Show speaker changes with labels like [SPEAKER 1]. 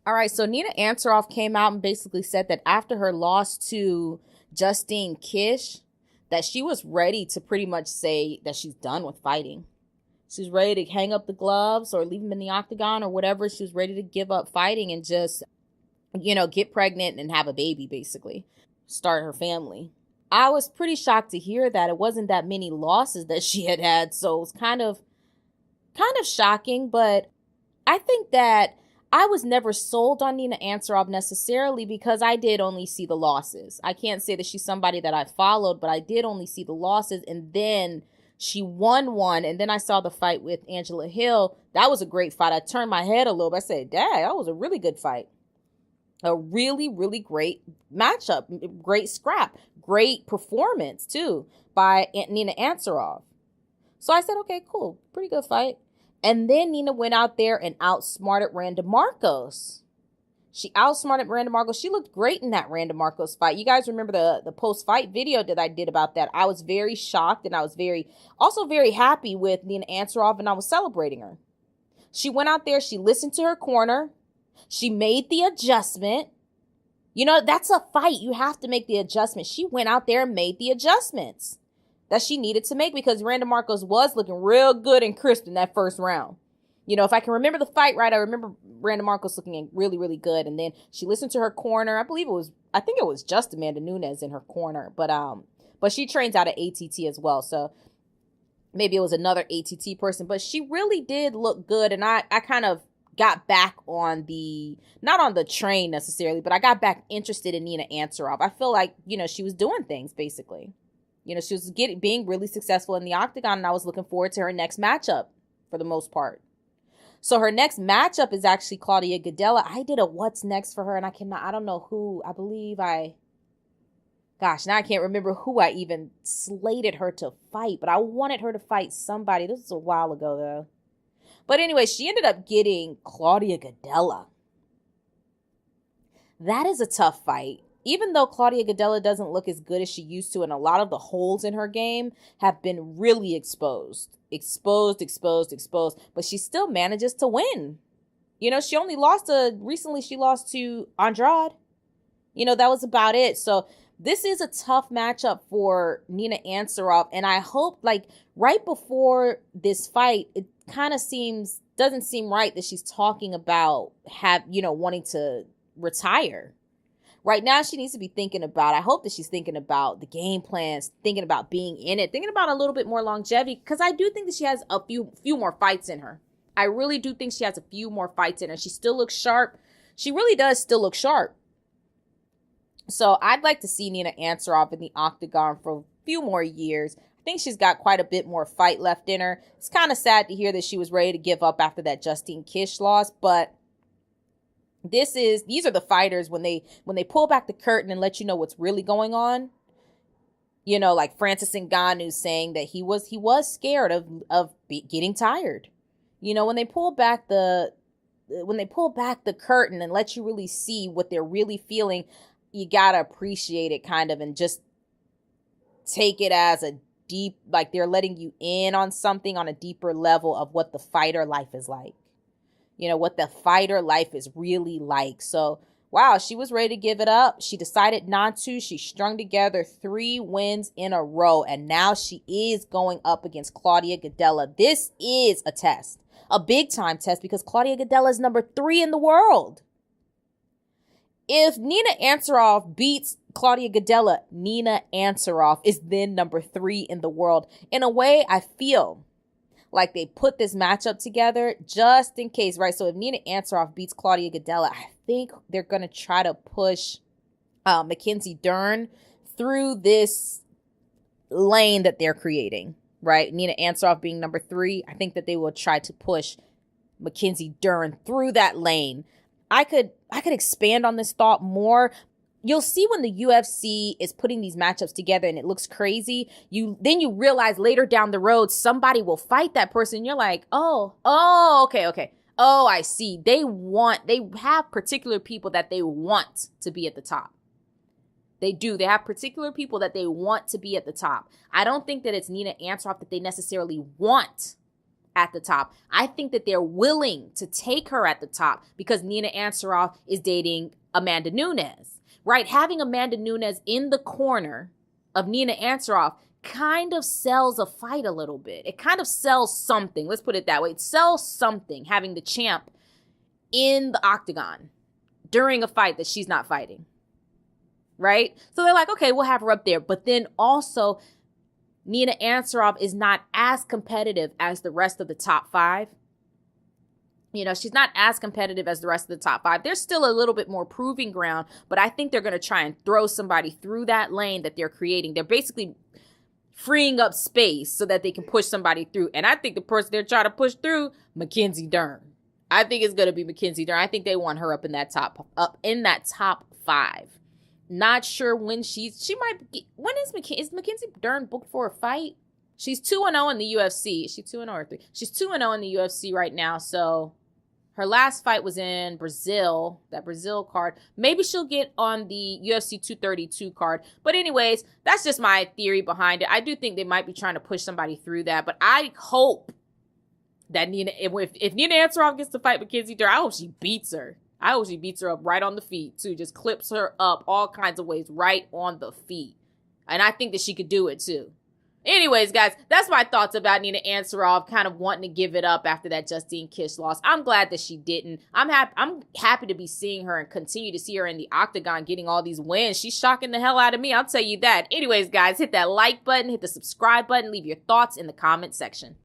[SPEAKER 1] All right, so Nina Ansaroff came out and basically said that after her loss to Justine Kish, that she was ready to pretty much say that she's done with fighting. She's ready to hang up the gloves or leave them in the octagon or whatever. She was ready to give up fighting and just, get pregnant and have a baby, basically. Start her family. I was pretty shocked to hear that. It wasn't that many losses that she had, so it was kind of shocking, but I think that I was never sold on Nina Ansaroff necessarily because I did only see the losses. I can't say that she's somebody that I followed, but I did only see the losses, and then she won one, and then I saw the fight with Angela Hill. That was a great fight. I turned my head a little bit. I said, dang, that was a really good fight. A really, really great matchup. Great scrap. Great performance, too, by Nina Ansaroff. So I said, okay, cool. Pretty good fight. And then Nina went out there and outsmarted Randa Marcos. She outsmarted Randa Marcos. She looked great in that Randa Marcos fight. You guys remember the post-fight video that I did about that. I was very shocked, and I was also very happy with Nina Ansaroff, and I was celebrating her. She went out there. She listened to her corner. She made the adjustment. That's a fight. You have to make the adjustment. She went out there and made the adjustments that she needed to make because Randa Marcos was looking real good and crisp in that first round. If I can remember the fight right, I remember Randa Marcos looking really, really good. And then she listened to her corner. I think it was just Amanda Nunes in her corner. But she trains out of ATT as well. So maybe it was another ATT person. But she really did look good. And I kind of got back on not on the train necessarily, but I got back interested in Nina Ansaroff. I feel like, she was doing things basically. She was being really successful in the octagon, and I was looking forward to her next matchup for the most part. So her next matchup is actually Claudia Gadelha. I did a what's next for her, and I don't know who. Now I can't remember who I even slated her to fight, but I wanted her to fight somebody. This was a while ago, though. But anyway, she ended up getting Claudia Gadelha. That is a tough fight. Even though Claudia Gadelha doesn't look as good as she used to, and a lot of the holes in her game have been really exposed, but she still manages to win. She only recently she lost to Andrade. That was about it. So this is a tough matchup for Nina Ansaroff. And I hope, right before this fight, it kind of doesn't seem right that she's talking about wanting to retire. Right now, she needs to be thinking about, I hope that she's thinking about the game plans, thinking about being in it, thinking about a little bit more longevity, because I do think that she has a few more fights in her. I really do think she has a few more fights in her. She still looks sharp. She really does still look sharp. So I'd like to see Nina Ansaroff in the octagon for a few more years. I think she's got quite a bit more fight left in her. It's kind of sad to hear that she was ready to give up after that Justine Kish loss, but these are the fighters when they pull back the curtain and let you know what's really going on. Like Francis Ngannou saying that he was scared of getting tired. When they pull back the curtain and let you really see what they're really feeling, you gotta appreciate it kind of and just take it as a deep, like they're letting you in on something on a deeper level of what the fighter life is like. What the fighter life is really like. So, wow, she was ready to give it up. She decided not to. She strung together 3 wins in a row, and now she is going up against Claudia Gadelha. This is a test, a big-time test, because Claudia Gadelha is number 3 in the world. If Nina Ansaroff beats Claudia Gadelha, Nina Ansaroff is then number 3 in the world. In a way, I feel like they put this matchup together just in case, right? So if Nina Ansaroff beats Claudia Gadelha, I think they're going to try to push Mackenzie Dern through this lane that they're creating, right? Nina Ansaroff being number 3, I think that they will try to push Mackenzie Dern through that lane. I could expand on this thought more. You'll see when the UFC is putting these matchups together and it looks crazy, then you realize later down the road, somebody will fight that person. You're like, okay. Oh, I see. They have particular people that they want to be at the top. They do. They have particular people that they want to be at the top. I don't think that it's Nina Ansaroff that they necessarily want at the top. I think that they're willing to take her at the top because Nina Ansaroff is dating Amanda Nunes, right? Having Amanda Nunes in the corner of Nina Ansaroff kind of sells a fight a little bit. It kind of sells something. Let's put it that way. It sells something, having the champ in the octagon during a fight that she's not fighting, right? So they're like, okay, we'll have her up there. But then also, Nina Ansaroff is not as competitive as the rest of the top 5. You know, she's not as competitive as the rest of the top 5. There's still a little bit more proving ground, but I think they're going to try and throw somebody through that lane that they're creating. They're basically freeing up space so that they can push somebody through. And I think the person they're trying to push through, Mackenzie Dern. I think it's going to be Mackenzie Dern. I think they want her up in that top 5. Not sure when she might be, when is Mackenzie Dern booked for a fight? She's 2-0 in the UFC. Is she 2-0 or 3? She's 2-0 in the UFC right now. So her last fight was in Brazil, that Brazil card. Maybe she'll get on the UFC 232 card. But anyways, that's just my theory behind it. I do think they might be trying to push somebody through that. But I hope that if Nina Ansaroff gets to fight Mackenzie Dern, I hope she beats her. I hope she beats her up right on the feet, too. Just clips her up all kinds of ways right on the feet. And I think that she could do it, too. Anyways, guys, that's my thoughts about Nina Ansaroff kind of wanting to give it up after that Justine Kish loss. I'm glad that she didn't. I'm happy to be seeing her and continue to see her in the octagon getting all these wins. She's shocking the hell out of me, I'll tell you that. Anyways, guys, hit that like button, hit the subscribe button, leave your thoughts in the comment section.